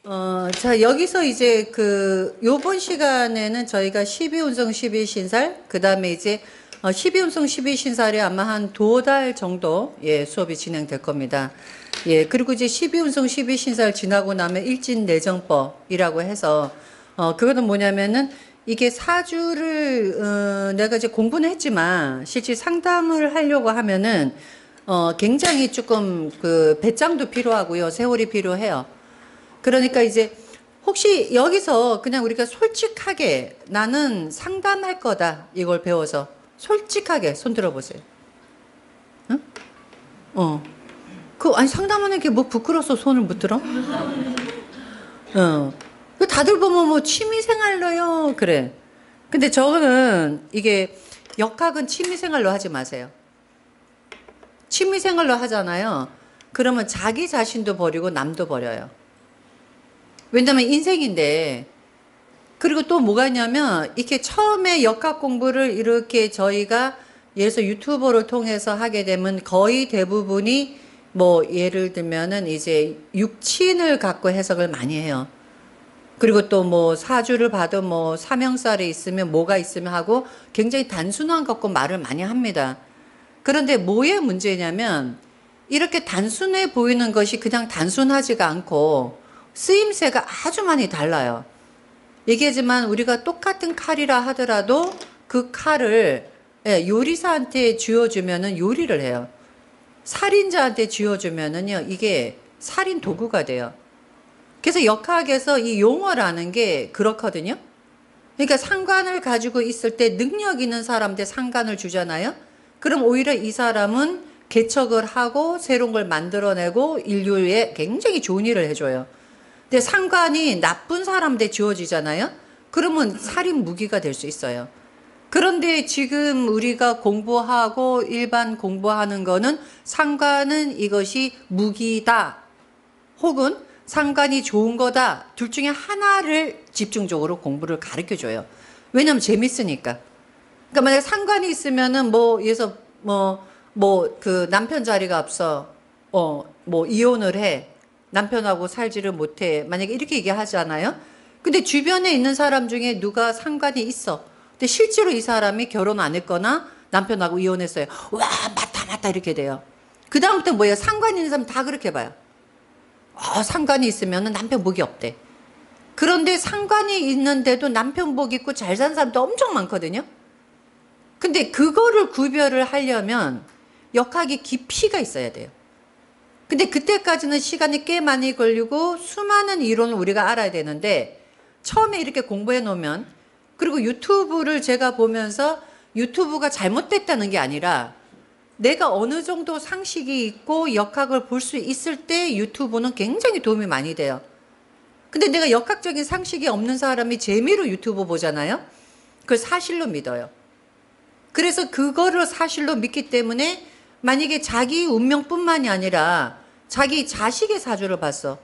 자, 여기서 이제 요번 시간에는 저희가 12운송 12신살, 그 다음에 이제 12운송 12신살이 아마 한 2달 정도, 예, 수업이 진행될 겁니다. 예, 그리고 이제 12운송 12신살 지나고 나면 일진내정법이라고 해서, 그거는 뭐냐면은 이게 사주를, 내가 이제 공부는 했지만 실제 상담을 하려고 하면은, 굉장히 조금 배짱도 필요하고요. 세월이 필요해요. 그러니까 이제 혹시 여기서 그냥 우리가 솔직하게 나는 상담할 거다 이걸 배워서 솔직하게 손 들어보세요. 응? 아니 상담하는 게 뭐 부끄러워서 손을 못 들어? 다들 보면 뭐 취미생활로요 그래. 근데 저는 이게 역학은 취미생활로 하지 마세요. 취미생활로 하잖아요. 그러면 자기 자신도 버리고 남도 버려요. 왜냐면 인생인데. 그리고 또 뭐가 있냐면 이렇게 처음에 역학 공부를 이렇게 저희가 예를 들어서 유튜버를 통해서 하게 되면 거의 대부분이 뭐 예를 들면은 이제 육친을 갖고 해석을 많이 해요. 그리고 또 뭐 사주를 봐도 뭐 사명살이 있으면 뭐가 있으면 하고 굉장히 단순한 것고 말을 많이 합니다. 그런데 뭐의 문제냐면 이렇게 단순해 보이는 것이 그냥 단순하지가 않고 쓰임새가 아주 많이 달라요. 얘기하지만 우리가 똑같은 칼이라 하더라도 그 칼을 요리사한테 쥐어주면은 요리를 해요. 살인자한테 쥐어주면은요, 이게 살인 도구가 돼요. 그래서 역학에서 이 용어라는 게 그렇거든요. 그러니까 상관을 가지고 있을 때 능력 있는 사람한테 상관을 주잖아요. 그럼 오히려 이 사람은 개척을 하고 새로운 걸 만들어내고 인류에 굉장히 좋은 일을 해줘요. 근데 상관이 나쁜 사람한테 주어지잖아요. 그러면 살인 무기가 될 수 있어요. 그런데 지금 우리가 공부하고 일반 공부하는 거는 상관은 이것이 무기다. 혹은 상관이 좋은 거다. 둘 중에 하나를 집중적으로 공부를 가르쳐 줘요. 왜냐면 재밌으니까. 그러니까 만약에 상관이 있으면은 뭐, 예서 남편 자리가 없어. 뭐 이혼을 해. 남편하고 살지를 못해. 만약에 이렇게 얘기하잖아요. 근데 주변에 있는 사람 중에 누가 상관이 있어. 근데 실제로 이 사람이 결혼 안 했거나 남편하고 이혼했어요. 와, 맞다, 이렇게 돼요. 그다음부터 뭐예요? 상관 있는 사람 다 그렇게 봐요. 상관이 있으면 남편 복이 없대. 그런데 상관이 있는데도 남편 복 있고 잘 사는 사람도 엄청 많거든요. 근데 그거를 구별을 하려면 역학이 깊이가 있어야 돼요. 근데 그때까지는 시간이 꽤 많이 걸리고 수많은 이론을 우리가 알아야 되는데 처음에 이렇게 공부해 놓으면 그리고 유튜브를 제가 보면서 유튜브가 잘못됐다는 게 아니라 내가 어느 정도 상식이 있고 역학을 볼 수 있을 때 유튜브는 굉장히 도움이 많이 돼요. 근데 내가 역학적인 상식이 없는 사람이 재미로 유튜브 보잖아요. 그걸 사실로 믿어요. 그래서 그거를 사실로 믿기 때문에 만약에 자기 운명뿐만이 아니라 자기 자식의 사주를 봤어.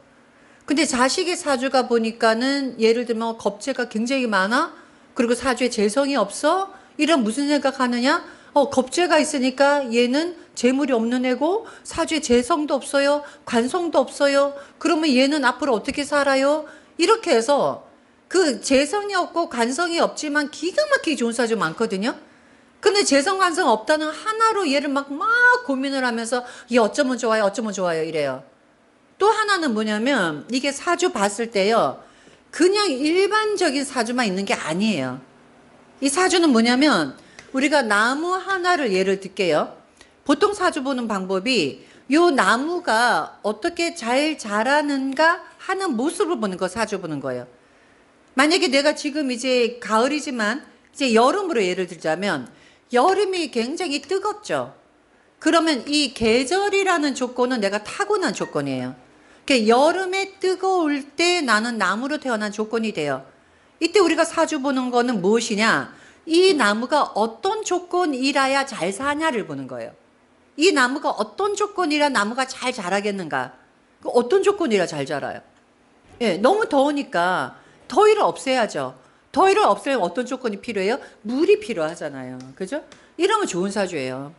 근데 자식의 사주가 보니까는 예를 들면 겁재가 굉장히 많아. 그리고 사주에 재성이 없어. 이런 무슨 생각하느냐? 겁재가 있으니까 얘는 재물이 없는 애고 사주에 재성도 없어요. 관성도 없어요. 그러면 얘는 앞으로 어떻게 살아요? 이렇게 해서 그 재성이 없고 관성이 없지만 기가 막히게 좋은 사주 많거든요. 근데 재성 관성 없다는 하나로 얘를 막 고민을 하면서 얘 어쩌면 좋아요 이래요. 또 하나는 뭐냐면 이게 사주 봤을 때요. 그냥 일반적인 사주만 있는 게 아니에요. 이 사주는 뭐냐면 우리가 나무 하나를 예를 들게요. 보통 사주 보는 방법이 요 나무가 어떻게 잘 자라는가 하는 모습을 보는 거 사주 보는 거예요. 만약에 내가 지금 이제 가을이지만 이제 여름으로 예를 들자면 여름이 굉장히 뜨겁죠. 그러면 이 계절이라는 조건은 내가 타고난 조건이에요. 그러니까 여름에 뜨거울 때 나는 나무로 태어난 조건이 돼요. 이때 우리가 사주 보는 거는 무엇이냐? 이 나무가 어떤 조건이라야 잘 사냐를 보는 거예요. 이 나무가 어떤 조건이라 나무가 잘 자라겠는가? 어떤 조건이라 잘 자라요? 예, 너무 더우니까 더위를 없애야죠. 더위를 없애려면 어떤 조건이 필요해요? 물이 필요하잖아요. 그죠? 이러면 좋은 사주예요.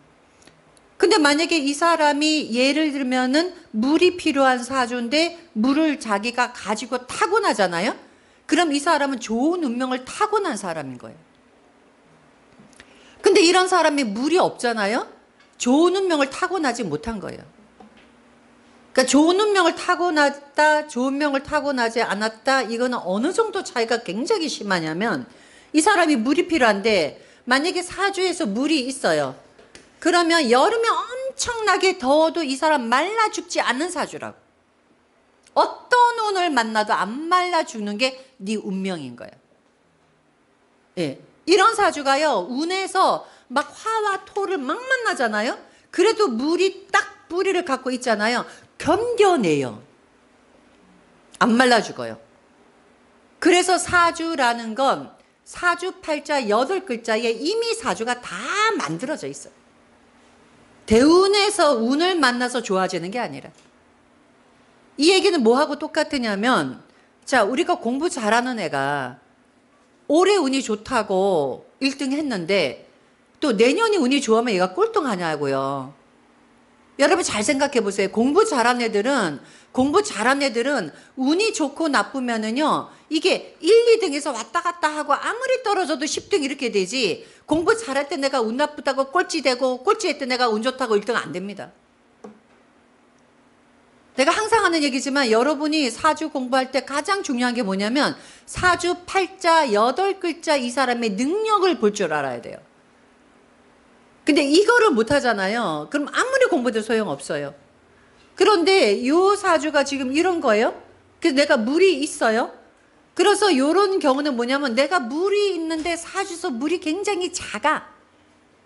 근데 만약에 이 사람이 예를 들면은 물이 필요한 사주인데 물을 자기가 가지고 타고나잖아요. 그럼 이 사람은 좋은 운명을 타고난 사람인 거예요. 근데 이런 사람이 물이 없잖아요. 좋은 운명을 타고나지 못한 거예요. 그러니까 좋은 운명을 타고났다, 좋은 운명을 타고나지 않았다, 이거는 어느 정도 차이가 굉장히 심하냐면, 이 사람이 물이 필요한데 만약에 사주에서 물이 있어요. 그러면 여름에 엄청나게 더워도 이 사람 말라 죽지 않는 사주라고. 어떤 운을 만나도 안 말라 죽는 게 네 운명인 거예요. 예. 이런 사주가요, 운에서 막 화와 토를 막 만나잖아요. 그래도 물이 딱 뿌리를 갖고 있잖아요. 견뎌내요. 안 말라 죽어요. 그래서 사주라는 건 사주팔자 8글자에 이미 사주가 다 만들어져 있어요. 대운에서 운을 만나서 좋아지는 게 아니라. 이 얘기는 뭐하고 똑같으냐면, 자, 우리가 공부 잘하는 애가 올해 운이 좋다고 1등 했는데 또 내년이 운이 좋으면 얘가 꼴등하냐고요. 여러분 잘 생각해 보세요. 공부 잘한 애들은 운이 좋고 나쁘면은요, 이게 1, 2등에서 왔다 갔다 하고 아무리 떨어져도 10등 이렇게 되지, 공부 잘할 때 내가 운 나쁘다고 꼴찌 되고 꼴찌할 때 내가 운 좋다고 1등 안 됩니다. 내가 항상 하는 얘기지만 여러분이 사주 공부할 때 가장 중요한 게 뭐냐면 사주 팔자 8글자 이 사람의 능력을 볼 줄 알아야 돼요. 근데 이거를 못 하잖아요. 그럼 아무리 공부해도 소용없어요. 그런데 이 사주가 지금 이런 거예요. 그래서 내가 물이 있어요. 그래서 이런 경우는 뭐냐면 내가 물이 있는데 사주에서 물이 굉장히 작아.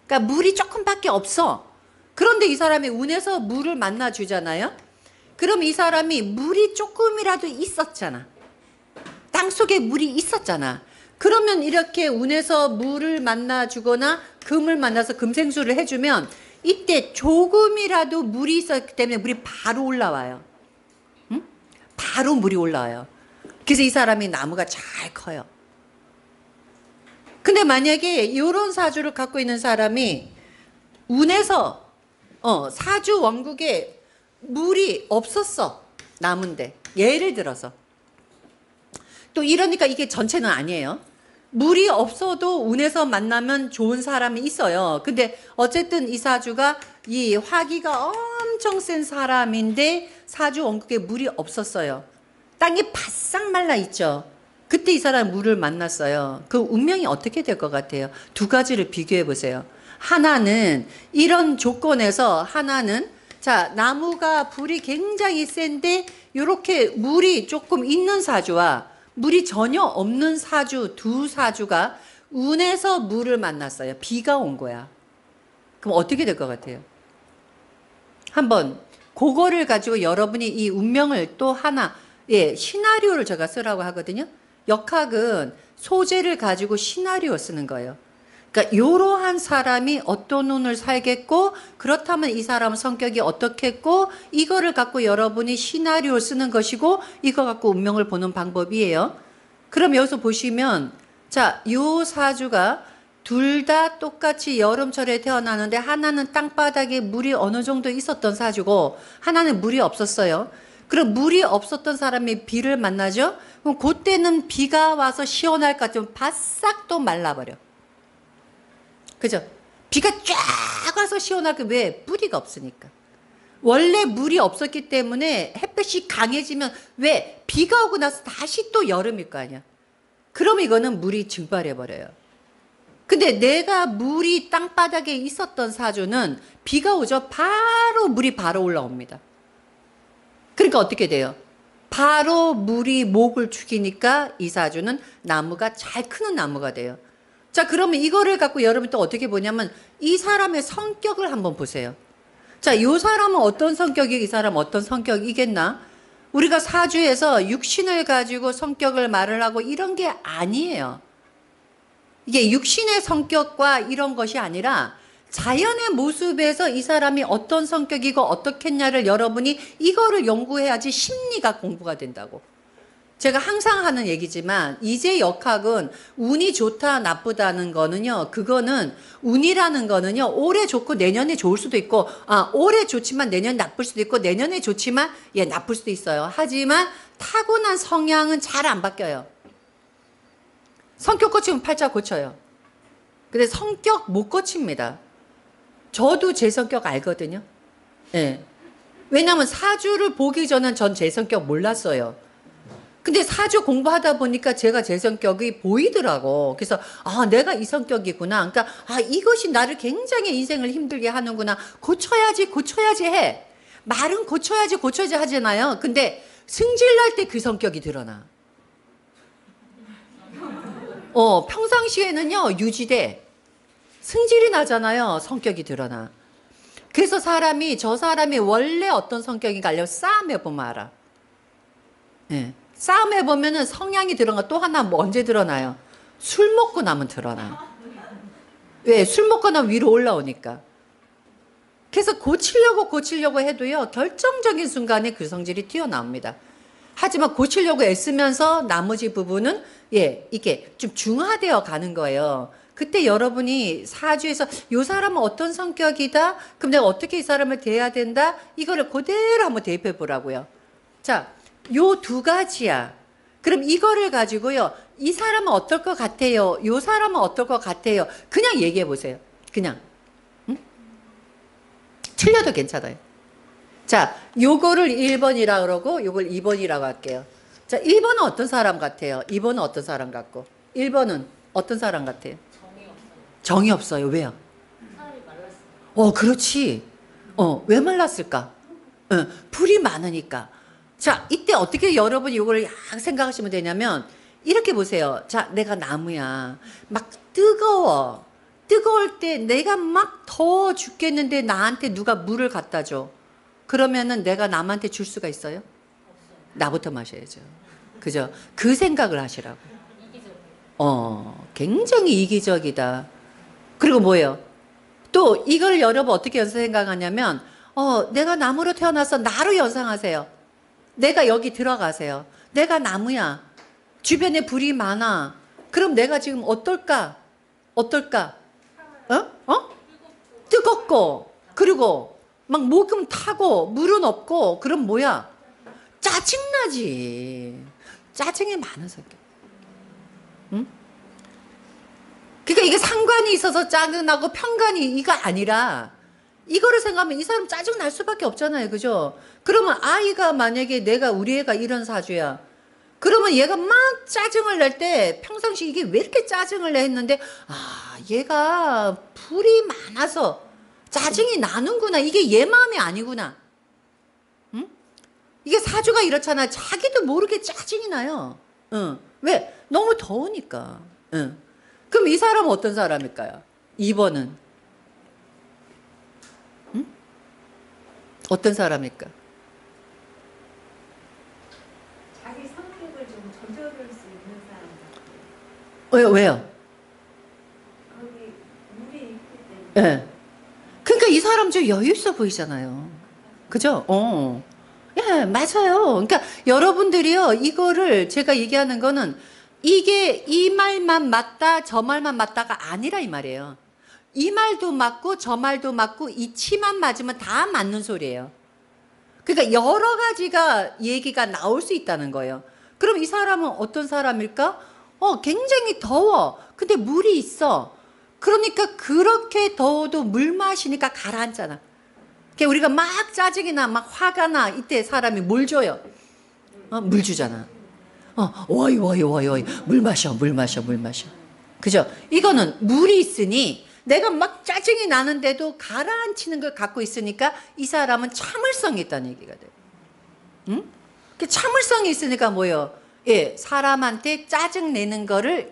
그러니까 물이 조금밖에 없어. 그런데 이 사람이 운에서 물을 만나주잖아요. 그럼 이 사람이 물이 조금이라도 있었잖아. 땅속에 물이 있었잖아. 그러면 이렇게 운에서 물을 만나주거나 금을 만나서 금생수를 해주면 이때 조금이라도 물이 있었기 때문에 물이 바로 올라와요. 응? 바로 물이 올라와요. 그래서 이 사람이 나무가 잘 커요. 근데 만약에 이런 사주를 갖고 있는 사람이 운에서 사주 원국에 물이 없었어. 나무인데. 예를 들어서. 또 이러니까 이게 전체는 아니에요. 물이 없어도 운에서 만나면 좋은 사람이 있어요. 근데 어쨌든 이 사주가 이 화기가 엄청 센 사람인데 사주 원국에 물이 없었어요. 땅이 바싹 말라 있죠. 그때 이 사람 물을 만났어요. 그 운명이 어떻게 될 것 같아요? 두 가지를 비교해 보세요. 하나는 이런 조건에서 하나는 자, 나무가 불이 굉장히 센데 이렇게 물이 조금 있는 사주와 물이 전혀 없는 사주, 두 사주가 운에서 물을 만났어요. 비가 온 거야. 그럼 어떻게 될 것 같아요? 한번 그거를 가지고 여러분이 이 운명을 또 하나, 시나리오를 제가 쓰라고 하거든요. 역학은 소재를 가지고 시나리오 쓰는 거예요. 그러니까 이러한 사람이 어떤 운을 살겠고 그렇다면 이 사람 성격이 어떻겠고 이거를 갖고 여러분이 시나리오를 쓰는 것이고 이거 갖고 운명을 보는 방법이에요. 그럼 여기서 보시면 자, 요 사주가 둘 다 똑같이 여름철에 태어나는데 하나는 땅바닥에 물이 어느 정도 있었던 사주고 하나는 물이 없었어요. 그럼 물이 없었던 사람이 비를 만나죠? 그럼 그때는 비가 와서 시원할 것 같으면 바싹 또 말라버려. 그죠? 비가 쫙 와서 시원하게 왜? 뿌리가 없으니까. 원래 물이 없었기 때문에 햇볕이 강해지면 왜? 비가 오고 나서 다시 또 여름일 거 아니야. 그럼 이거는 물이 증발해버려요. 근데 내가 물이 땅바닥에 있었던 사주는 비가 오죠? 물이 바로 올라옵니다. 그러니까 어떻게 돼요? 바로 물이 목을 축이니까 이 사주는 나무가 잘 크는 나무가 돼요. 자, 그러면 이거를 갖고 여러분 또 어떻게 보냐면 이 사람의 성격을 한번 보세요. 자, 이 사람은 어떤 성격이 이 사람 어떤 성격이겠나? 우리가 사주에서 육신을 가지고 성격을 말을 하고 이런 게 아니에요. 이게 육신의 성격과 이런 것이 아니라 자연의 모습에서 이 사람이 어떤 성격이고 어떻겠냐를 여러분이 이거를 연구해야지 심리가 공부가 된다고. 제가 항상 하는 얘기지만 이제 역학은 운이 좋다 나쁘다는 거는요. 그거는 운이라는 거는요. 올해 좋고 내년에 좋을 수도 있고 올해 좋지만 내년 나쁠 수도 있고 내년에 좋지만 나쁠 수도 있어요. 하지만 타고난 성향은 잘 안 바뀌어요. 성격 고치면 팔자 고쳐요. 근데 성격 못 고칩니다. 저도 제 성격 알거든요. 예. 왜냐면 사주를 보기 전엔 전 제 성격 몰랐어요. 근데 사주 공부하다 보니까 제가 제 성격이 보이더라고. 그래서 내가 이 성격이구나. 그러니까 이것이 나를 굉장히 인생을 힘들게 하는구나. 고쳐야지 해. 말은 고쳐야지 하잖아요. 근데 승질 날 때 그 성격이 드러나. 평상시에는요 유지돼. 승질이 나잖아요. 성격이 드러나. 그래서 저 사람이 원래 어떤 성격인가 알려고 싸움해보면 알아. 예. 싸움해보면은 성향이 드러나. 또 하나 언제 드러나요? 술 먹고 나면 드러나. 왜? 술 먹고 나면 위로 올라오니까. 그래서 고치려고 해도요 결정적인 순간에 그 성질이 튀어나옵니다. 하지만 고치려고 애쓰면서 나머지 부분은 이게 좀 중화되어 가는 거예요. 그때 여러분이 사주에서 이 사람은 어떤 성격이다. 그럼 내가 어떻게 이 사람을 대해야 된다. 이거를 그대로 한번 대입해 보라고요. 자, 요 두 가지야. 그럼 이거를 가지고요. 이 사람은 어떨 것 같아요. 이 사람은 어떨 것 같아요. 그냥 얘기해 보세요. 그냥. 응? 틀려도 괜찮아요. 자, 요거를 1번이라고 그러고 요걸 2번이라고 할게요. 자, 1번은 어떤 사람 같아요? 2번은 어떤 사람 같고? 1번은 어떤 사람 같아요? 정이 없어요. 왜요? 살이 말랐어요. 그렇지. 왜 말랐을까? 불이 많으니까. 자, 이때 어떻게 여러분이 이걸 약 생각하시면 되냐면, 이렇게 보세요. 자, 내가 나무야. 막 뜨거워. 뜨거울 때 내가 막 더워 죽겠는데 나한테 누가 물을 갖다 줘. 그러면은 내가 남한테 줄 수가 있어요? 없어요. 나부터 마셔야죠. 그죠? 그 생각을 하시라고. 이기적이에요. 굉장히 이기적이다. 그리고 뭐예요? 또 이걸 여러분 어떻게 생각하냐면 내가 나무로 태어나서 나로 연상하세요. 내가 여기 들어가세요. 내가 나무야. 주변에 불이 많아. 그럼 내가 지금 어떨까? 뜨겁고 그리고 막 목은 타고 물은 없고 그럼 뭐야? 짜증나지. 짜증이 많은 성격. 응? 그러니까 이게 상관이 있어서 짜증나고 편관이 이거 아니라 이거를 생각하면 이 사람 짜증 날 수밖에 없잖아요. 그죠? 그러면 아이가 만약에 우리 애가 이런 사주야. 그러면 얘가 막 짜증을 낼 때 평상시 이게 왜 이렇게 짜증을 내 했는데 얘가 불이 많아서 짜증이 나는구나. 이게 얘 마음이 아니구나. 응? 이게 사주가 이렇잖아. 자기도 모르게 짜증이 나요. 왜? 너무 더우니까. 그럼 이 사람은 어떤 사람일까요? 2번은 어떤 사람일까? 자기 성격을 좀 조절할 수 있는 사람 같아요. 왜요? 거기 물이 있기 때문에. 예. 그러니까 이 사람 좀 여유 있어 보이잖아요. 그죠? 예, 맞아요. 그러니까 여러분들이요, 이거를 제가 얘기하는 거는 이게 이 말만 맞다, 저 말만 맞다가 아니라 이 말이에요. 이 말도 맞고 저 말도 맞고 이 치만 맞으면 다 맞는 소리예요. 그러니까 여러 가지가 얘기가 나올 수 있다는 거예요. 그럼 이 사람은 어떤 사람일까? 굉장히 더워. 근데 물이 있어. 그러니까 그렇게 더워도 물 마시니까 가라앉잖아. 그러니까 우리가 막 짜증이 나, 막 화가 나. 이때 사람이 뭘 줘요? 물 주잖아. 워이, 물 마셔. 그죠? 이거는 물이 있으니 내가 막 짜증이 나는데도 가라앉히는 걸 갖고 있으니까 이 사람은 참을성이 있다는 얘기가 돼요. 응? 그 참을성이 있으니까 뭐예요? 예, 사람한테 짜증 내는 거를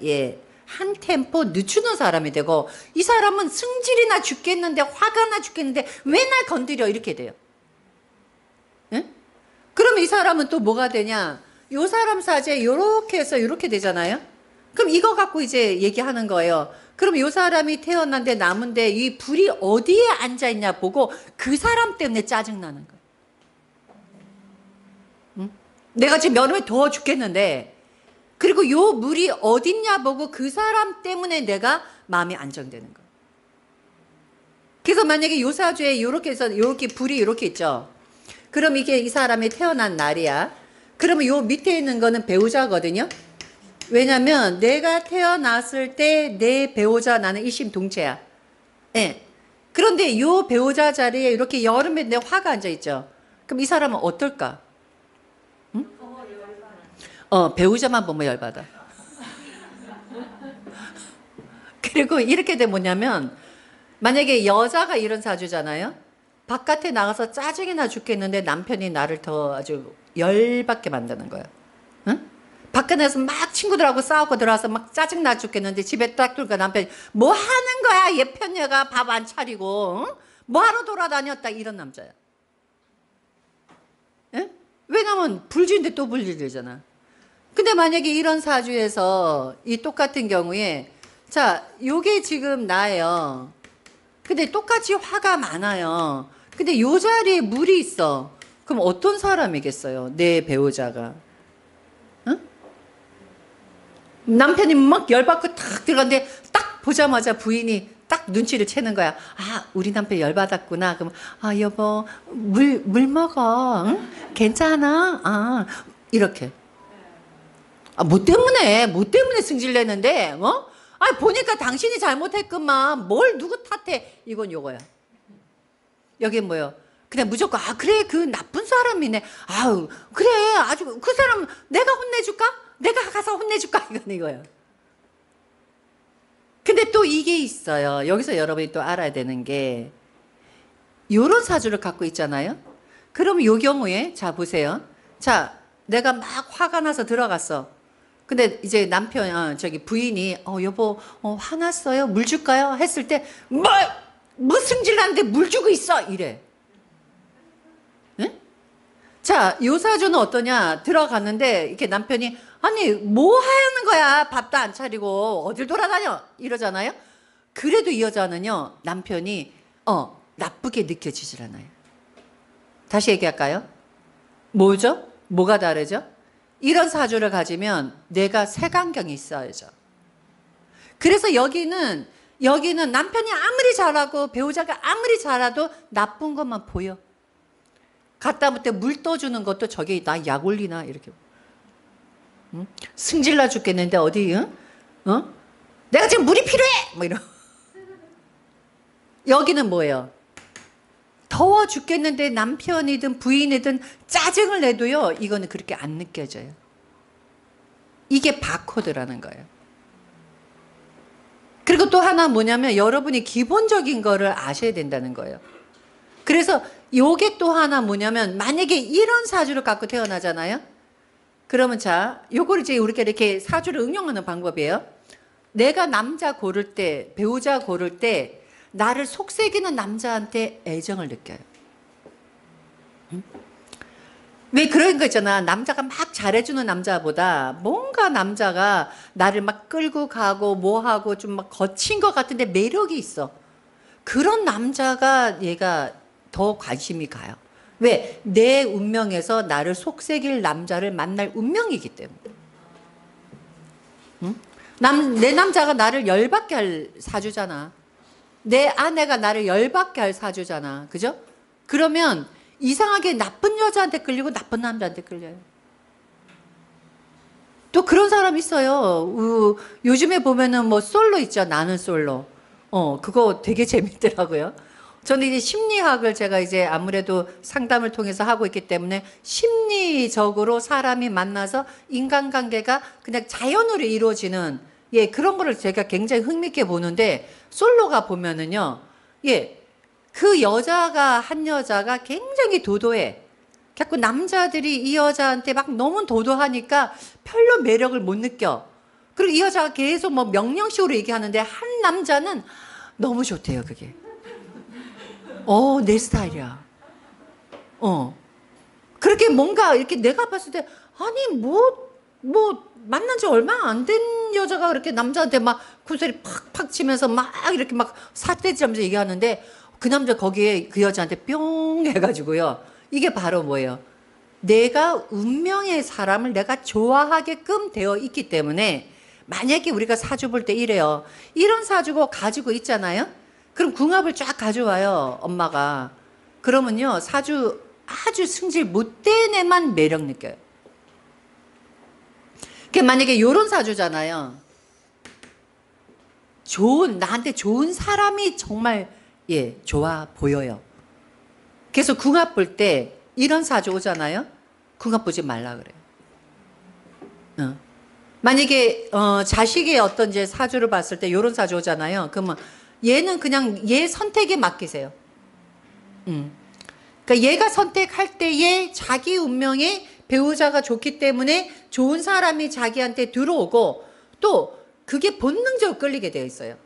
한 템포 늦추는 사람이 되고 이 사람은 승질이 나 죽겠는데 화가 나 죽겠는데 왜 날 건드려 이렇게 돼요. 예? 그럼 이 사람은 또 뭐가 되냐? 요 사람 사주에 요렇게 해서 요렇게 되잖아요. 그럼 이거 갖고 이제 얘기하는 거예요. 그럼 요 사람이 태어난데 남은데 이 불이 어디에 앉아있냐 보고 그 사람 때문에 짜증나는 거예요. 응? 내가 지금 여름에 더워 죽겠는데, 그리고 요 물이 어딨냐 보고 그 사람 때문에 내가 마음이 안정되는 거예요. 그래서 만약에 요 사주에 요렇게 해서 요렇게 불이 요렇게 있죠. 그럼 이게 이 사람이 태어난 날이야. 그러면 요 밑에 있는 거는 배우자거든요. 왜냐면 내가 태어났을 때 내 배우자 나는 일심동체야. 예. 그런데 요 배우자 자리에 이렇게 여름에 내 화가 앉아 있죠. 그럼 이 사람은 어떨까? 응? 배우자만 보면 열받아. 그리고 이렇게 되면 뭐냐면, 만약에 여자가 이런 사주잖아요. 바깥에 나가서 짜증이 나 죽겠는데 남편이 나를 더 아주 열받게 만드는 거야. 응? 밖에 나가서 막 친구들하고 싸우고 들어와서 막 짜증 나 죽겠는데 집에 딱 들어가 남편이 뭐 하는 거야? 얘 편녀가 밥 안 차리고. 응? 뭐 하러 돌아다녔다? 이런 남자야. 예? 왜냐면 불지인데 또 불지르잖아. 근데 만약에 이런 사주에서 이 똑같은 경우에, 자, 요게 지금 나예요. 근데 똑같이 화가 많아요. 근데 요 자리에 물이 있어. 그럼 어떤 사람이겠어요? 내 배우자가. 응? 남편이 막 열받고 탁 들어갔는데 딱 보자마자 부인이 딱 눈치를 채는 거야. 아, 우리 남편 열받았구나. 그럼, 아, 여보, 물 먹어. 응? 괜찮아? 아, 이렇게. 아, 뭐 때문에 승질내는데, 어? 아, 보니까 당신이 잘못했구만. 뭘 누구 탓해? 이건 요거야. 여기 뭐요? 그냥 무조건, 아, 그래, 그 나쁜 사람이네. 아우, 그래, 아주, 그 사람 내가 혼내줄까? 내가 가서 혼내줄까? 이건 이거야. 근데 또 이게 있어요. 여기서 여러분이 또 알아야 되는 게, 요런 사주를 갖고 있잖아요? 그럼 요 경우에, 자, 보세요. 자, 내가 막 화가 나서 들어갔어. 근데 이제 남편, 저기 부인이, 여보, 화났어요? 물 줄까요? 했을 때, 뭐 승질 나는데 물 주고 있어! 이래. 응? 자, 요 사주는 어떠냐? 들어갔는데, 이렇게 남편이, 아니, 뭐 하는 거야? 밥도 안 차리고, 어딜 돌아다녀? 이러잖아요? 그래도 이 여자는요, 남편이, 나쁘게 느껴지질 않아요. 다시 얘기할까요? 뭐죠? 뭐가 다르죠? 이런 사주를 가지면 내가 색안경이 있어야죠. 그래서 여기는 남편이 아무리 잘하고 배우자가 아무리 잘해도 나쁜 것만 보여. 갖다 못해 물 떠주는 것도 저게 나 약 올리나 이렇게. 응? 승질나 죽겠는데 어디? 응? 내가 지금 물이 필요해! 뭐 이러. 여기는 뭐예요? 더워 죽겠는데 남편이든 부인이든 짜증을 내도요, 이거는 그렇게 안 느껴져요. 이게 바코드라는 거예요. 그리고 또 하나 뭐냐면 여러분이 기본적인 거를 아셔야 된다는 거예요. 그래서 요게 또 하나 뭐냐면, 만약에 이런 사주를 갖고 태어나잖아요? 그러면 자, 요걸 이제 우리가 이렇게 사주를 응용하는 방법이에요. 내가 남자 고를 때, 배우자 고를 때 나를 속삭이는 남자한테 애정을 느껴요. 응? 왜 그런 거 있잖아. 남자가 막 잘해주는 남자보다 뭔가 남자가 나를 막 끌고 가고 뭐하고 좀 막 거친 것 같은데 매력이 있어. 그런 남자가 얘가 더 관심이 가요. 왜? 내 운명에서 나를 속삭일 남자를 만날 운명이기 때문에. 응? 내 남자가 나를 열받게 할 사주잖아. 내 아내가 나를 열받게 할 사주잖아. 그죠? 그러면 이상하게 나쁜 여자한테 끌리고 나쁜 남자한테 끌려요. 또 그런 사람 있어요. 요즘에 보면은 뭐 솔로 있죠. 나는 솔로. 그거 되게 재밌더라고요. 저는 이제 심리학을 제가 이제 아무래도 상담을 통해서 하고 있기 때문에 심리적으로 사람이 만나서 인간관계가 그냥 자연으로 이루어지는, 예, 그런 거를 제가 굉장히 흥미있게 보는데, 솔로가 보면은요, 예, 그 여자가, 한 여자가 굉장히 도도해. 자꾸 남자들이 이 여자한테 막 너무 도도하니까 별로 매력을 못 느껴. 그리고 이 여자가 계속 뭐 명령식으로 얘기하는데 한 남자는 너무 좋대요, 그게. 내 스타일이야. 그렇게 뭔가 이렇게 내가 봤을 때, 아니, 만난 지 얼마 안 된 여자가 그렇게 남자한테 막 구슬이 팍팍 치면서 막 이렇게 막 삿대질하면서 얘기하는데, 그 남자 거기에 그 여자한테 뿅 해가지고요. 이게 바로 뭐예요? 내가 운명의 사람을 내가 좋아하게끔 되어 있기 때문에 만약에 우리가 사주 볼 때 이래요. 이런 사주고 가지고 있잖아요. 그럼 궁합을 쫙 가져와요. 엄마가. 그러면요. 사주 아주 승질 못된 애만 매력 느껴요. 만약에 요런 사주잖아요. 나한테 좋은 사람이 정말 좋아 보여요. 그래서 궁합 볼 때 이런 사주 오잖아요. 궁합 보지 말라 그래요. 만약에 자식의 어떤 이제 사주를 봤을 때 이런 사주 오잖아요. 그러면 얘는 그냥 얘 선택에 맡기세요. 그러니까 얘가 선택할 때에 자기 운명에 배우자가 좋기 때문에 좋은 사람이 자기한테 들어오고 또 그게 본능적으로 끌리게 되어 있어요.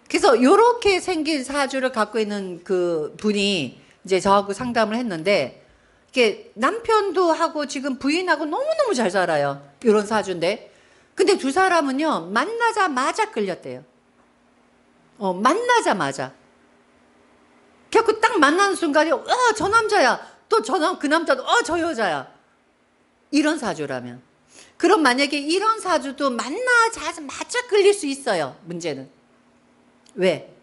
그래서 이렇게 생긴 사주를 갖고 있는 그 분이 이제 저하고 상담을 했는데 이게 남편도 하고 지금 부인하고 너무너무 잘 살아요. 이런 사주인데. 근데 두 사람은요, 만나자마자 끌렸대요. 만나자마자. 그래갖고 딱 만나는 순간에, 저 남자야. 또 그 남자도, 저 여자야. 이런 사주라면. 그럼 만약에 이런 사주도 만나자마자 끌릴 수 있어요. 문제는. 왜?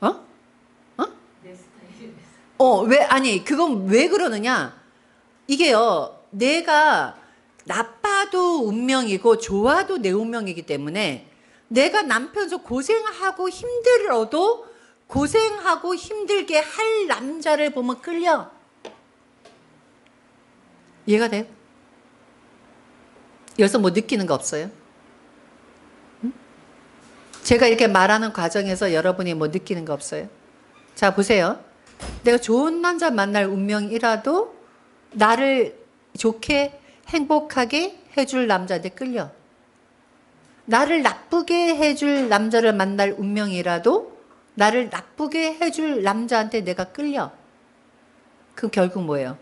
내 스타일이라서. 아니, 그건 왜 그러느냐? 이게요, 내가 나빠도 운명이고 좋아도 내 운명이기 때문에 내가 남편서 고생하고 힘들어도 고생하고 힘들게 할 남자를 보면 끌려. 이해가 돼요? 여기서 뭐 느끼는 거 없어요? 응? 제가 이렇게 말하는 과정에서 여러분이 뭐 느끼는 거 없어요? 자, 보세요. 내가 좋은 남자 만날 운명이라도 나를 좋게 행복하게 해줄 남자한테 끌려. 나를 나쁘게 해줄 남자를 만날 운명이라도 나를 나쁘게 해줄 남자한테 내가 끌려. 그럼 결국 뭐예요?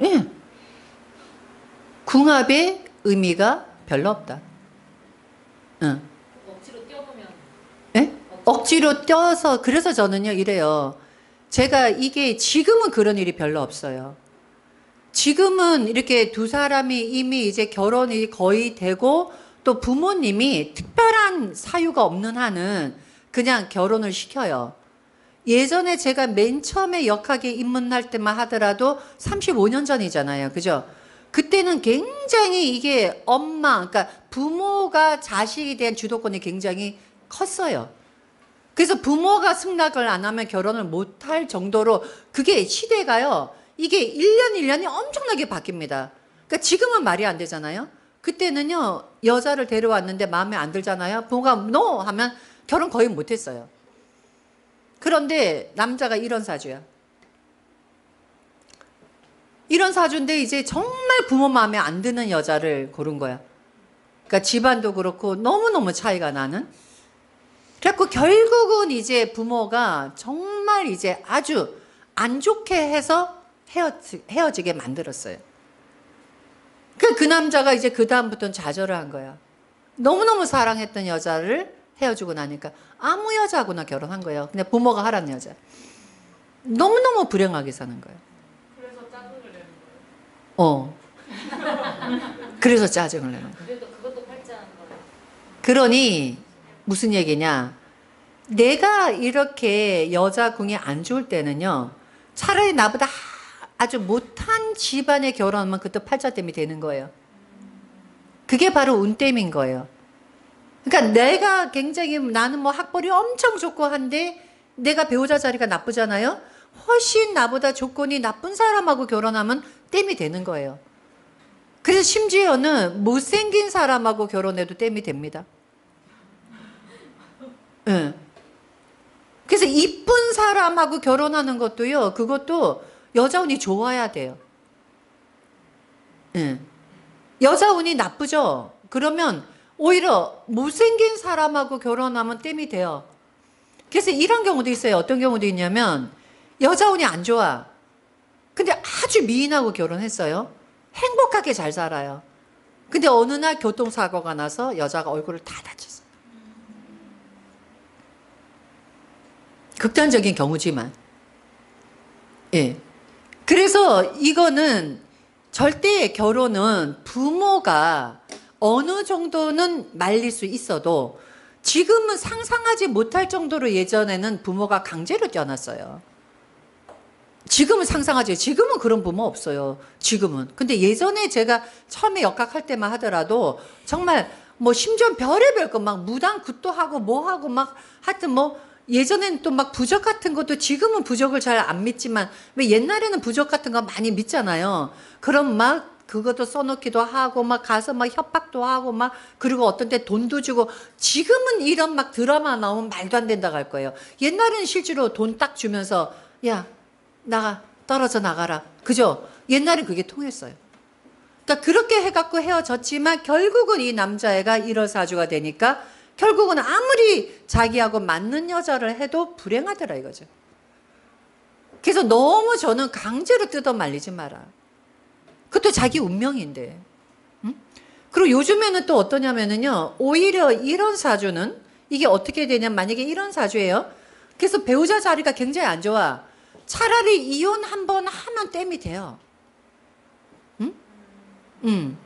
예. 궁합의 의미가 별로 없다. 응. 억지로 껴보면. 예? 억지로 떼어서, 그래서 저는요, 이래요. 제가 이게 지금은 그런 일이 별로 없어요. 지금은 이렇게 두 사람이 이미 이제 결혼이 거의 되고 또 부모님이 특별한 사유가 없는 한은 그냥 결혼을 시켜요. 예전에 제가 맨 처음에 역학에 입문할 때만 하더라도 35년 전이잖아요. 그죠? 그때는 굉장히 이게 그러니까 부모가 자식에 대한 주도권이 굉장히 컸어요. 그래서 부모가 승낙을 안 하면 결혼을 못 할 정도로 그게 시대가요. 이게 1년 1년이 엄청나게 바뀝니다. 그러니까 지금은 말이 안 되잖아요. 그때는요. 여자를 데려왔는데 마음에 안 들잖아요. 부모가 NO 하면 결혼 거의 못 했어요. 그런데 남자가 이런 사주야. 이런 사주인데 이제 정말 부모 마음에 안 드는 여자를 고른 거야. 그러니까 집안도 그렇고 너무너무 차이가 나는. 그래갖고 결국은 이제 부모가 정말 이제 아주 안 좋게 해서 헤어지게 만들었어요. 그 남자가 이제 그다음부터는 좌절을 한 거야. 너무너무 사랑했던 여자를 헤어지고 나니까 아무 여자하고나 결혼한 거예요. 근데 부모가 하라는 여자. 너무너무 불행하게 사는 거예요. 그래서 짜증을 내는 거예요. 그래서 짜증을 내는 거예요. 그래도 그것도 팔자한 거예요. 그러니 무슨 얘기냐? 내가 이렇게 여자 궁이 안 좋을 때는요. 차라리 나보다 아주 못한 집안에 결혼하면 그것도 팔자땜이 되는 거예요. 그게 바로 운땜인 거예요. 그러니까 내가 굉장히 나는 뭐 학벌이 엄청 좋고 한데 내가 배우자 자리가 나쁘잖아요. 훨씬 나보다 조건이 나쁜 사람하고 결혼하면 땜이 되는 거예요. 그래서 심지어는 못생긴 사람하고 결혼해도 땜이 됩니다. 응. 그래서 이쁜 사람하고 결혼하는 것도요. 그것도 여자 운이 좋아야 돼요. 응. 여자 운이 나쁘죠. 그러면 오히려 못생긴 사람하고 결혼하면 땜이 돼요. 그래서 이런 경우도 있어요. 어떤 경우도 있냐면 여자 운이 안 좋아. 근데 아주 미인하고 결혼했어요. 행복하게 잘 살아요. 근데 어느 날 교통사고가 나서 여자가 얼굴을 다 다쳤어요. 극단적인 경우지만. 예. 그래서 이거는 절대 결혼은 부모가 어느 정도는 말릴 수 있어도 지금은 상상하지 못할 정도로 예전에는 부모가 강제로 떼어놨어요. 지금은 상상하지. 지금은 그런 부모 없어요. 지금은. 근데 예전에 제가 처음에 역학할 때만 하더라도 정말 뭐 심지어 별의별 거 막 무당 굿도 하고 뭐 하고 막 하여튼 뭐 예전에는 또 막 부적 같은 것도 지금은 부적을 잘 안 믿지만 왜 옛날에는 부적 같은 거 많이 믿잖아요. 그럼 막 그것도 써놓기도 하고 막 가서 막 협박도 하고 막 그리고 어떤 때 돈도 주고 지금은 이런 막 드라마 나오면 말도 안 된다고 할 거예요. 옛날에는 실제로 돈 딱 주면서 야 나가 떨어져 나가라. 그죠? 옛날엔 그게 통했어요. 그러니까 그렇게 해갖고 헤어졌지만 결국은 이 남자애가 일어사주가 되니까 결국은 아무리 자기하고 맞는 여자를 해도 불행하더라 이거죠. 그래서 너무 저는 강제로 뜯어 말리지 마라. 그것도 자기 운명인데. 응? 그리고 요즘에는 또 어떠냐면은요. 오히려 이런 사주는 이게 어떻게 되냐면 만약에 이런 사주예요. 그래서 배우자 자리가 굉장히 안 좋아. 차라리 이혼 한번 하면 땜이 돼요. 응?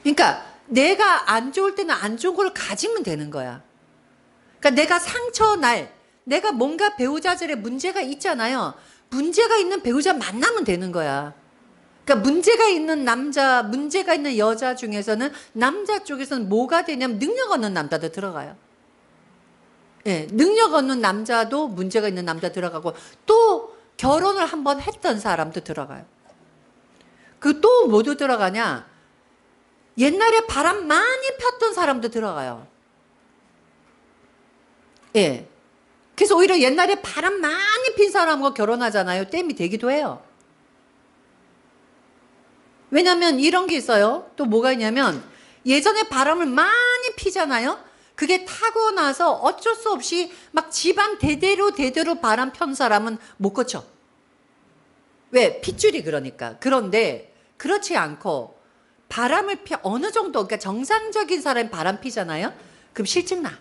그러니까 내가 안 좋을 때는 안 좋은 걸 가지면 되는 거야. 그러니까 내가 상처 날, 내가 뭔가 배우자들의 문제가 있잖아요. 문제가 있는 배우자 만나면 되는 거야. 그러니까 문제가 있는 남자, 문제가 있는 여자 중에서는 남자 쪽에서는 뭐가 되냐면 능력 없는 남자도 들어가요. 예, 능력 없는 남자도 문제가 있는 남자 들어가고 또 결혼을 한번 했던 사람도 들어가요. 그 또 모두 들어가냐? 옛날에 바람 많이 폈던 사람도 들어가요. 예. 그래서 오히려 옛날에 바람 많이 핀 사람과 결혼하잖아요. 땜이 되기도 해요. 왜냐면 이런 게 있어요. 또 뭐가 있냐면 예전에 바람을 많이 피잖아요. 그게 타고 나서 어쩔 수 없이 막 집안 대대로 바람 편 사람은 못 고쳐. 왜? 핏줄이 그러니까. 그런데 그렇지 않고 바람을 어느 정도, 그러니까 정상적인 사람이 바람 피잖아요. 그럼 실증 나.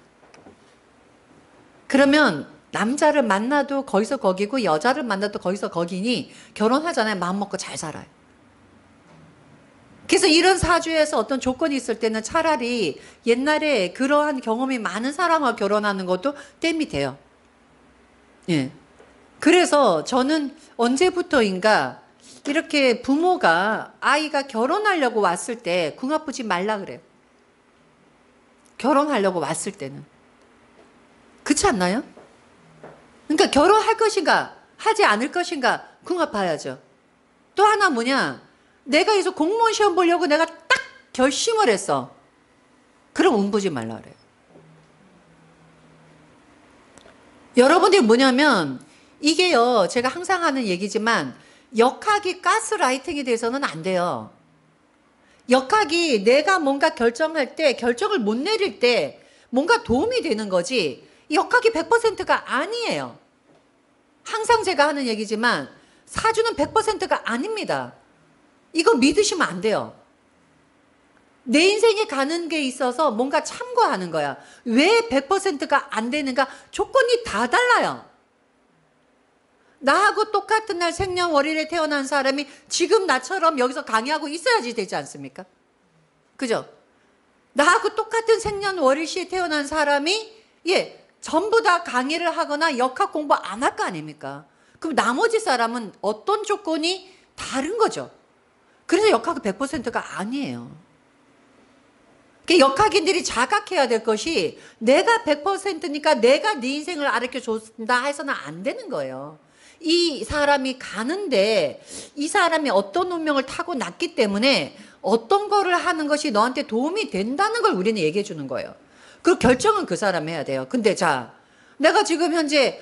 그러면 남자를 만나도 거기서 거기고 여자를 만나도 거기서 거기니 결혼하잖아요. 마음 먹고 잘 살아요. 그래서 이런 사주에서 어떤 조건이 있을 때는 차라리 옛날에 그러한 경험이 많은 사람과 결혼하는 것도 땜이 돼요. 예. 그래서 저는 언제부터인가 이렇게 부모가 아이가 결혼하려고 왔을 때 궁 아프지 말라 그래요. 결혼하려고 왔을 때는. 그렇지 않나요? 그러니까 결혼할 것인가 하지 않을 것인가 궁 아파야죠. 또 하나 뭐냐, 내가 여기서 공무원 시험 보려고 내가 딱 결심을 했어. 그럼 운보지 말라 그래요. 여러분들이 뭐냐면 이게요, 제가 항상 하는 얘기지만 역학이 가스라이팅이 돼서는 안 돼요. 역학이 내가 뭔가 결정할 때 결정을 못 내릴 때 뭔가 도움이 되는 거지 역학이 100%가 아니에요. 항상 제가 하는 얘기지만 사주는 100%가 아닙니다. 이거 믿으시면 안 돼요. 내 인생에 가는 게 있어서 뭔가 참고하는 거야. 왜 100%가 안 되는가? 조건이 다 달라요. 나하고 똑같은 날 생년월일에 태어난 사람이 지금 나처럼 여기서 강의하고 있어야지 되지 않습니까? 그죠? 나하고 똑같은 생년월일 시에 태어난 사람이 전부 다 강의를 하거나 역학 공부 안 할 거 아닙니까? 그럼 나머지 사람은 어떤 조건이 다른 거죠. 그래서 역학은 100%가 아니에요. 그러니까 역학인들이 자각해야 될 것이 내가 100%니까 내가 네 인생을 가르쳐 준다 해서는 안 되는 거예요. 이 사람이 가는데 이 사람이 어떤 운명을 타고 났기 때문에 어떤 거를 하는 것이 너한테 도움이 된다는 걸 우리는 얘기해 주는 거예요. 그리고 결정은 그 사람이 해야 돼요. 근데 자, 내가 지금 현재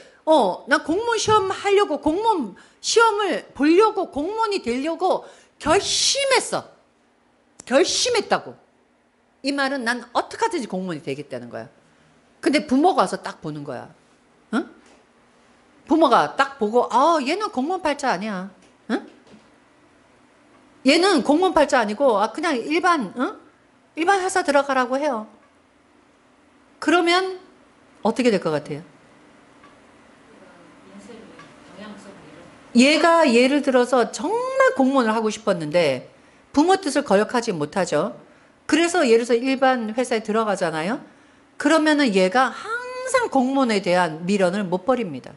난 공무원 시험 하려고 공무원 시험을 보려고 공무원이 되려고 결심했어. 결심했다고. 이 말은 난 어떻게 하든지 공무원이 되겠다는 거야. 근데 부모가 와서 딱 보는 거야. 응? 부모가 딱 보고 얘는 공무원 팔자 아니야. 응? 얘는 공무원 팔자 아니고 그냥 일반 회사 들어가라고 해요. 그러면 어떻게 될 것 같아요? 얘가 예를 들어서 정말 공무원을 하고 싶었는데 부모 뜻을 거역하지 못하죠. 그래서 예를 들어서 일반 회사에 들어가잖아요. 그러면은 얘가 항상 공무원에 대한 미련을 못 버립니다.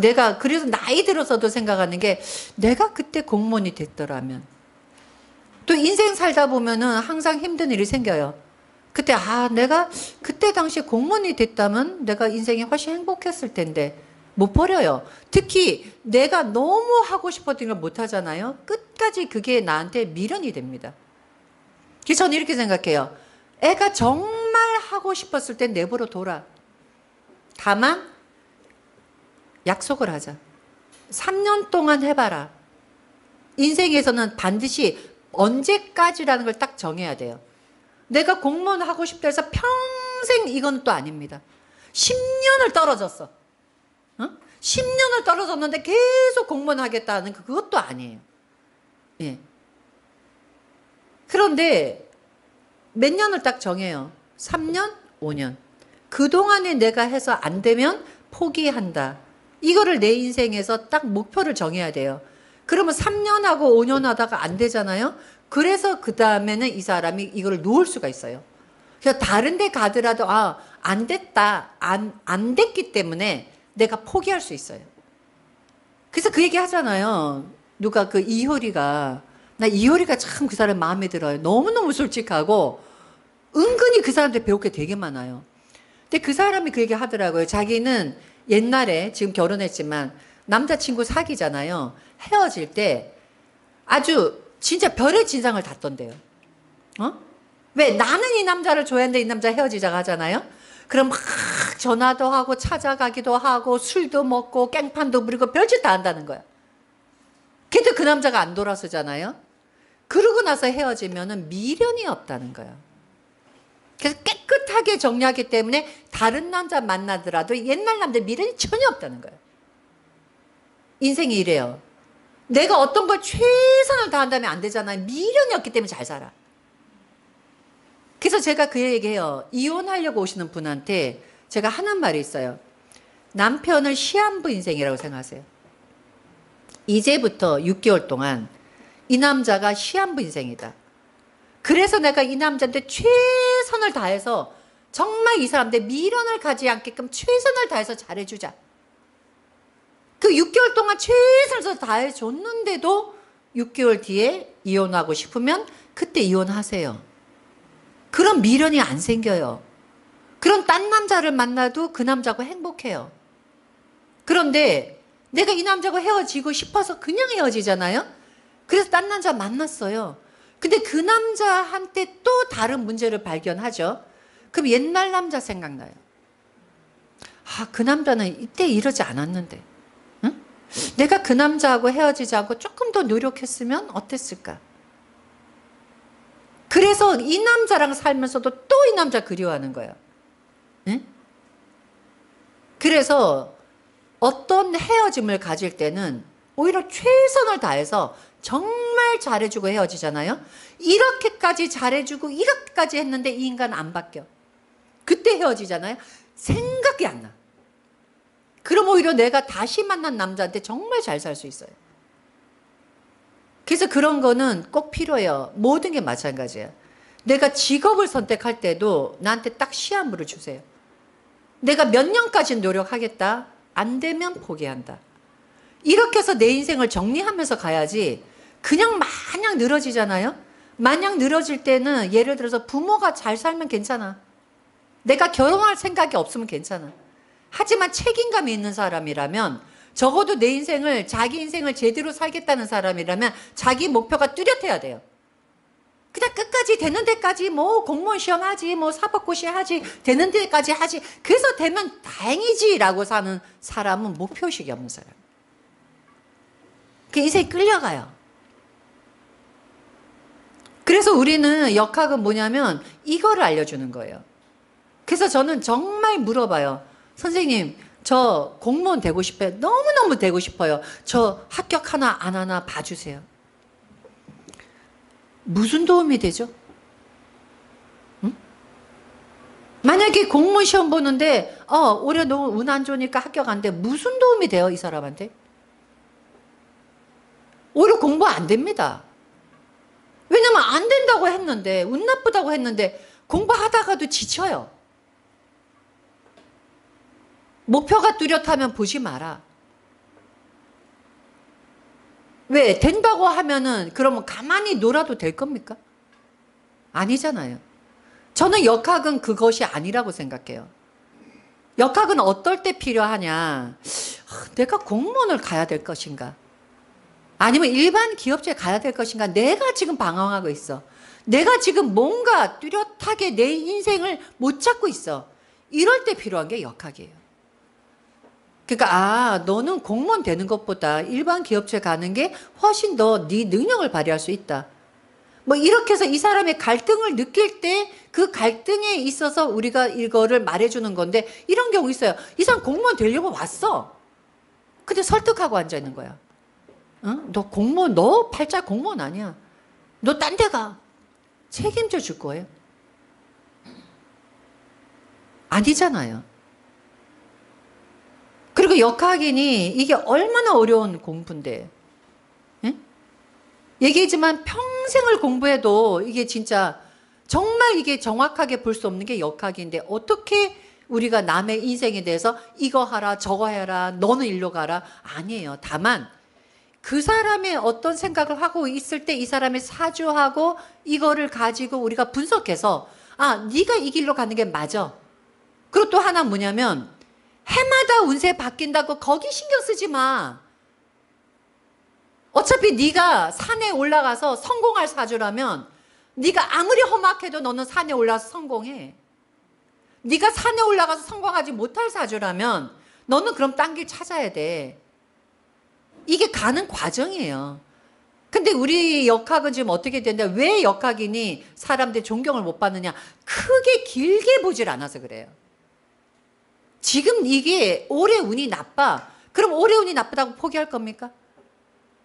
내가 그래서 나이 들어서도 생각하는 게 내가 그때 공무원이 됐더라면, 또 인생 살다 보면은 항상 힘든 일이 생겨요. 그때 내가 그때 당시 공무원이 됐다면 내가 인생이 훨씬 행복했을 텐데 못 버려요. 특히 내가 너무 하고 싶었던 걸 못 하잖아요. 끝까지 그게 나한테 미련이 됩니다. 그래서 저는 이렇게 생각해요. 애가 정말 하고 싶었을 땐 내버려 둬라. 다만 약속을 하자. 3년 동안 해봐라. 인생에서는 반드시 언제까지라는 걸 딱 정해야 돼요. 내가 공무원 하고 싶다 해서 평생 이건 또 아닙니다. 10년을 떨어졌어. 10년을 떨어졌는데 계속 공무원 하겠다는 그것도 아니에요. 예. 그런데 몇 년을 딱 정해요. 3년, 5년. 그동안에 내가 해서 안 되면 포기한다. 이거를 내 인생에서 딱 목표를 정해야 돼요. 그러면 3년 하고 5년 하다가 안 되잖아요. 그래서 그 다음에는 이 사람이 이걸 놓을 수가 있어요. 그래서 다른 데 가더라도 안 됐다. 안 됐기 때문에 내가 포기할 수 있어요. 그래서 그 얘기 하잖아요. 누가 그 이효리가, 나 이효리가 참 그 사람 마음에 들어요. 너무너무 솔직하고 은근히 그 사람한테 배울 게 되게 많아요. 근데 그 사람이 그 얘기 하더라고요. 자기는 옛날에, 지금 결혼했지만 남자친구 사귀잖아요. 헤어질 때 아주 진짜 별의 진상을 탔던데요. 왜? 나는 이 남자를 좋아하는데 이 남자 헤어지자고 하잖아요. 그럼 막 전화도 하고 찾아가기도 하고 술도 먹고 깽판도 부리고 별짓 다 한다는 거야. 그래도 그 남자가 안 돌아서잖아요. 그러고 나서 헤어지면은 미련이 없다는 거야. 그래서 깨끗하게 정리하기 때문에 다른 남자 만나더라도 옛날 남자 미련이 전혀 없다는 거예요. 인생이 이래요. 내가 어떤 걸 최선을 다한다면 안 되잖아요. 미련이 없기 때문에 잘 살아. 그래서 제가 그 얘기해요. 이혼하려고 오시는 분한테 제가 하는 말이 있어요. 남편을 시한부 인생이라고 생각하세요. 이제부터 6개월 동안 이 남자가 시한부 인생이다. 그래서 내가 이 남자한테 최선을 다해서 정말 이 사람한테 미련을 가지 않게끔 최선을 다해서 잘해주자. 그 6개월 동안 최선을 다해줬는데도 6개월 뒤에 이혼하고 싶으면 그때 이혼하세요. 그럼 미련이 안 생겨요. 그럼 딴 남자를 만나도 그 남자하고 행복해요. 그런데 내가 이 남자하고 헤어지고 싶어서 그냥 헤어지잖아요. 그래서 딴 남자 만났어요. 근데 그 남자한테 또 다른 문제를 발견하죠. 그럼 옛날 남자 생각나요. 그 남자는 이때 이러지 않았는데, 응? 내가 그 남자하고 헤어지자고 조금 더 노력했으면 어땠을까? 그래서 이 남자랑 살면서도 또 이 남자 그리워하는 거예요. 응? 그래서 어떤 헤어짐을 가질 때는 오히려 최선을 다해서 정말 잘해주고 헤어지잖아요. 이렇게까지 잘해주고 이렇게까지 했는데 이 인간 안 바뀌어. 그때 헤어지잖아요. 생각이 안 나. 그럼 오히려 내가 다시 만난 남자한테 정말 잘 살 수 있어요. 그래서 그런 거는 꼭 필요해요. 모든 게 마찬가지예요. 내가 직업을 선택할 때도 나한테 딱 시한부를 주세요. 내가 몇 년까지 노력하겠다. 안 되면 포기한다. 이렇게 해서 내 인생을 정리하면서 가야지 그냥 마냥 늘어지잖아요. 마냥 늘어질 때는 예를 들어서 부모가 잘 살면 괜찮아. 내가 결혼할 생각이 없으면 괜찮아. 하지만 책임감이 있는 사람이라면, 적어도 내 인생을, 자기 인생을 제대로 살겠다는 사람이라면 자기 목표가 뚜렷해야 돼요. 그냥 끝까지 되는 데까지 뭐 공무원 시험 하지, 뭐 사법고시 하지, 되는 데까지 하지, 그래서 되면 다행이지라고 사는 사람은 목표의식이 없는 사람. 그 인생이 끌려가요. 그래서 우리는 역학은 뭐냐면 이거를 알려주는 거예요. 그래서 저는 정말 물어봐요. 선생님, 저 공무원 되고 싶어요. 너무너무 되고 싶어요. 저 합격 하나 안 하나 봐주세요. 무슨 도움이 되죠? 응? 만약에 공무원 시험 보는데 올해 너무 운 안 좋으니까 합격 안 돼. 무슨 도움이 돼요, 이 사람한테? 오히려 공부 안 됩니다. 왜냐면 안 된다고 했는데, 운 나쁘다고 했는데 공부하다가도 지쳐요. 목표가 뚜렷하면 보지 마라. 왜? 된다고 하면은 그러면 가만히 놀아도 될 겁니까? 아니잖아요. 저는 역학은 그것이 아니라고 생각해요. 역학은 어떨 때 필요하냐? 내가 공무원을 가야 될 것인가? 아니면 일반 기업체에 가야 될 것인가? 내가 지금 방황하고 있어. 내가 지금 뭔가 뚜렷하게 내 인생을 못 찾고 있어. 이럴 때 필요한 게 역학이에요. 그러니까 너는 공무원 되는 것보다 일반 기업체 가는 게 훨씬 더 네 능력을 발휘할 수 있다. 뭐 이렇게 해서 이 사람의 갈등을 느낄 때 그 갈등에 있어서 우리가 이거를 말해주는 건데, 이런 경우 있어요. 이 사람 공무원 되려고 왔어. 근데 설득하고 앉아 있는 거야. 응? 너 공무원, 너 팔자 공무원 아니야. 너 딴 데 가. 책임져 줄 거예요. 아니잖아요. 그리고 역학이니 이게 얼마나 어려운 공부인데. 응? 얘기했지만 평생을 공부해도 이게 진짜 정말 이게 정확하게 볼 수 없는 게 역학인데, 어떻게 우리가 남의 인생에 대해서 이거 하라 저거 해라 너는 일로 가라. 아니에요. 다만 그 사람의 어떤 생각을 하고 있을 때 이 사람의 사주하고 이거를 가지고 우리가 분석해서 네가 이 길로 가는 게 맞아. 그리고 또 하나 뭐냐면, 해마다 운세 바뀐다고 거기 신경 쓰지 마. 어차피 네가 산에 올라가서 성공할 사주라면 네가 아무리 험악해도 너는 산에 올라가서 성공해. 네가 산에 올라가서 성공하지 못할 사주라면 너는 그럼 딴 길 찾아야 돼. 이게 가는 과정이에요. 근데 우리 역학은 지금 어떻게 된다? 왜 역학이니 사람들이 존경을 못 받느냐? 크게 길게 보질 않아서 그래요. 지금 이게 올해 운이 나빠. 그럼 올해 운이 나쁘다고 포기할 겁니까?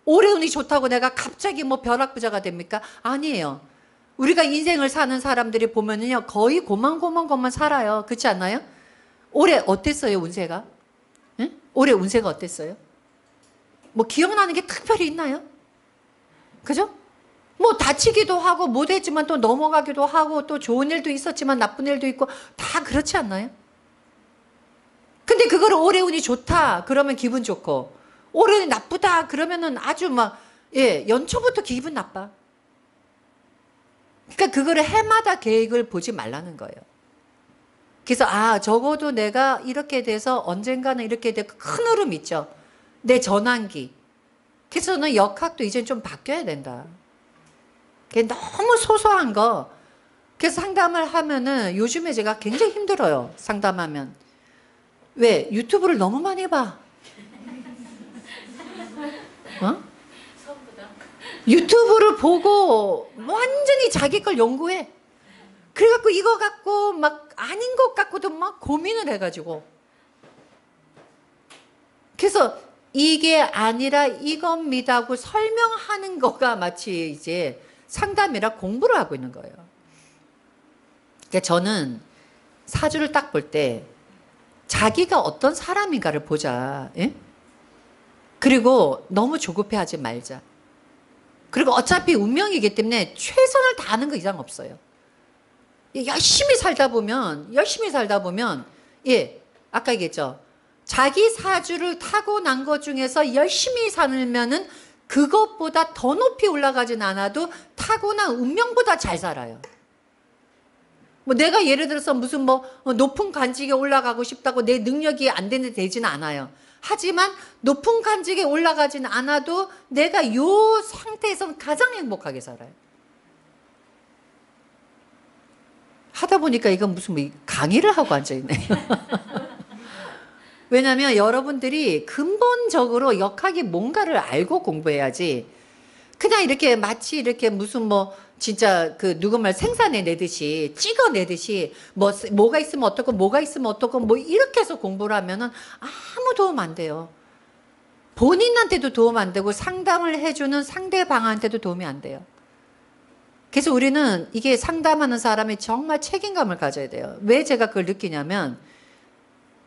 올해 운이 좋다고 내가 갑자기 뭐 벼락부자가 됩니까? 아니에요. 우리가 인생을 사는 사람들이 보면은요, 거의 고만고만 것만 살아요. 그렇지 않나요? 올해 어땠어요, 운세가? 응? 올해 운세가 어땠어요? 뭐 기억나는 게 특별히 있나요? 그죠? 뭐 다치기도 하고 못했지만 또 넘어가기도 하고 또 좋은 일도 있었지만 나쁜 일도 있고 다 그렇지 않나요? 근데 그거를 올해 운이 좋다 그러면 기분 좋고, 올해 운이 나쁘다 그러면은 아주 연초부터 기분 나빠. 그러니까 그거를 해마다 계획을 보지 말라는 거예요. 그래서 적어도 내가 이렇게 돼서 언젠가는 이렇게 되고, 큰 흐름 있죠. 내 전환기. 그래서 저는 역학도 이제 좀 바뀌어야 된다. 그게 너무 소소한 거. 그래서 상담을 하면은 요즘에 제가 굉장히 힘들어요. 상담하면. 왜? 유튜브를 너무 많이 봐. 유튜브를 보고 완전히 자기 걸 연구해. 그래갖고 이거 갖고 막 아닌 것 갖고도 막 고민을 해가지고. 그래서 이게 아니라 이겁니다 하고 설명하는 거가 마치 이제 상담이라 공부를 하고 있는 거예요. 그러니까 저는 사주를 딱 볼 때 자기가 어떤 사람인가를 보자. 예? 그리고 너무 조급해하지 말자. 그리고 어차피 운명이기 때문에 최선을 다하는 거 이상 없어요. 열심히 살다 보면 아까 얘기했죠. 자기 사주를 타고난 것 중에서 열심히 살면은 그것보다 더 높이 올라가진 않아도 타고난 운명보다 잘 살아요. 뭐 내가 예를 들어서 무슨 높은 관직에 올라가고 싶다고 내 능력이 안 되지는 않아요. 하지만 높은 관직에 올라가진 않아도 내가 요 상태에서는 가장 행복하게 살아요. 하다 보니까 이건 무슨 강의를 하고 앉아있네요. 왜냐하면 여러분들이 근본적으로 역학이 뭔가를 알고 공부해야지, 그냥 이렇게 마치 이렇게 무슨 진짜 누구 말 생산해내듯이 찍어내듯이 뭐가 있으면 어떻고 뭐가 있으면 어떻고 이렇게 해서 공부를 하면은 아무 도움 안 돼요. 본인한테도 도움 안 되고 상담을 해주는 상대방한테도 도움이 안 돼요. 그래서 우리는 이게 상담하는 사람이 정말 책임감을 가져야 돼요. 왜 제가 그걸 느끼냐면,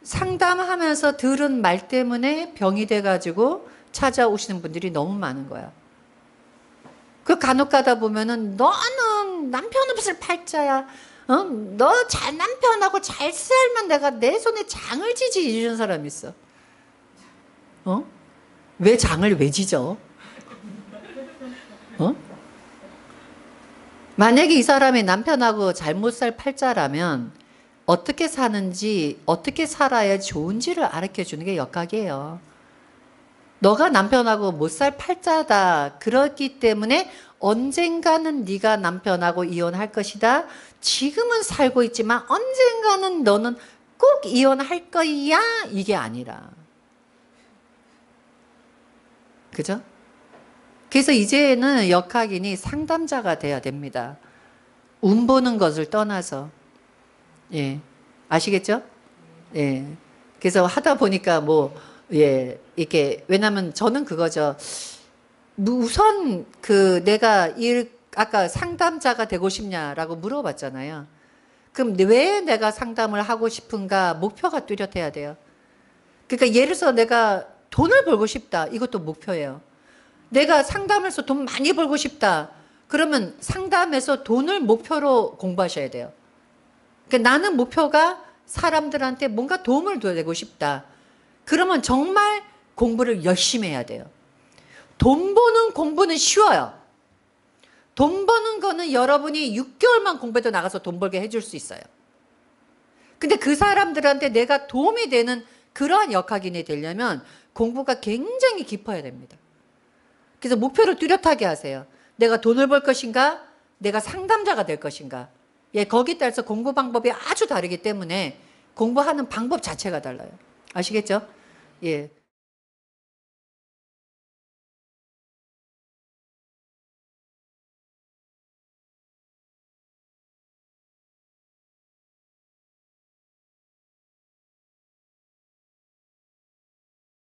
상담하면서 들은 말 때문에 병이 돼가지고 찾아오시는 분들이 너무 많은 거야. 그 간혹 가다 보면은 너는 남편 없을 팔자야. 너 잘 남편하고 잘 살면 내가 내 손에 장을 지지 이런 사람이 있어. 왜 장을 왜 지져? 만약에 이 사람이 남편하고 잘못 살 팔자라면 어떻게 사는지, 어떻게 살아야 좋은지를 알려 주는 게 역학이에요. 너가 남편하고 못 살 팔자다. 그렇기 때문에 언젠가는 네가 남편하고 이혼할 것이다. 지금은 살고 있지만 언젠가는 너는 꼭 이혼할 거야. 이게 아니라. 그죠? 그래서 이제는 역학인이 상담자가 돼야 됩니다. 운 보는 것을 떠나서. 예. 아시겠죠? 예. 그래서 하다 보니까 예. 이렇게, 왜냐면 저는 그거죠. 우선 내가 아까 상담자가 되고 싶냐라고 물어봤잖아요. 그럼 왜 내가 상담을 하고 싶은가 목표가 뚜렷해야 돼요. 그러니까 예를 들어서 내가 돈을 벌고 싶다. 이것도 목표예요. 내가 상담해서 돈 많이 벌고 싶다. 그러면 상담해서 돈을 목표로 공부하셔야 돼요. 그러니까 나는 목표가 사람들한테 뭔가 도움을 되고 싶다. 그러면 정말 공부를 열심히 해야 돼요. 돈 버는 공부는 쉬워요. 돈 버는 거는 여러분이 6개월만 공부해도 나가서 돈 벌게 해줄 수 있어요. 근데 그 사람들한테 내가 도움이 되는 그러한 역학인이 되려면 공부가 굉장히 깊어야 됩니다. 그래서 목표를 뚜렷하게 하세요. 내가 돈을 벌 것인가? 내가 상담자가 될 것인가? 예, 거기에 따라서 공부 방법이 아주 다르기 때문에 공부하는 방법 자체가 달라요. 아시겠죠? 예.